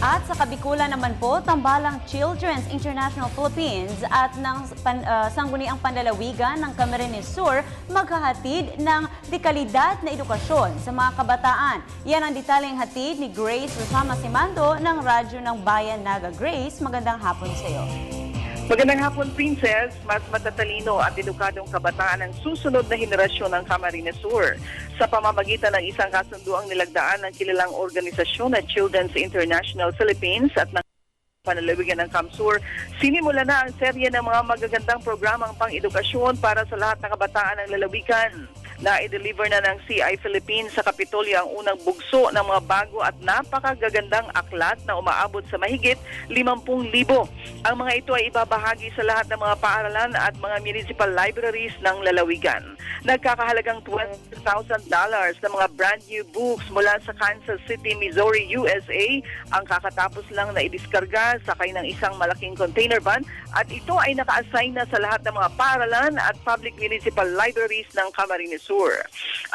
At sa Kabikulan naman po, tambalang Children's International Philippines at ng Sangguniang Panlalawigan ng Camarines Sur maghahatid ng dekalidad na edukasyon sa mga kabataan. Yan ang detalyeng hatid ni Grace Rosama Simando ng Radyo ng Bayan Naga. Grace, magandang hapon sa iyo. Magandang hapon, Princess. Mas matatalino at edukadong kabataan ang susunod na henerasyon ng Camarines Sur. Sa pamamagitan ng isang kasunduang nilagdaan ng kilalang organisasyon na Children's International Philippines at ng panlalawigan ng CAMSUR, sinimula na ang serye ng mga magagandang programang pang-edukasyon para sa lahat ng kabataan ng lalawigan. Na-deliver na ng CI Philippines sa Kapitolyo ang unang bugso ng mga bago at napakagagandang aklat na umaabot sa mahigit 50,000. Ang mga ito ay ibabahagi sa lahat ng mga paaralan at mga municipal libraries ng lalawigan. Nagkakahalagang $20,000 na mga brand new books mula sa Kansas City, Missouri, USA ang kakatapos lang na idiskarga sakay ng isang malaking container van at ito ay naka-assign na sa lahat ng mga paaralan at public municipal libraries ng Camarines Sur.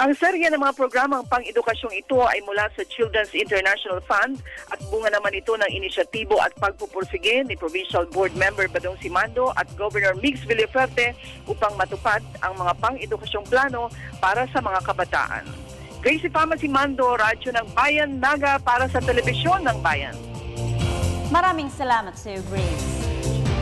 Ang serye ng mga programang pang-edukasyong ito ay mula sa Children's International Fund at bunga naman ito ng inisyatibo at pagpupursige ni Provincial Board Member Badong Simando at Governor Mix Villaferte upang matupad ang mga pang-edukasyong plano para sa mga kabataan. Grace Rosama Simando, Radyo ng Bayan Naga para sa Telebisyon ng Bayan. Maraming salamat sa iyo, Grace.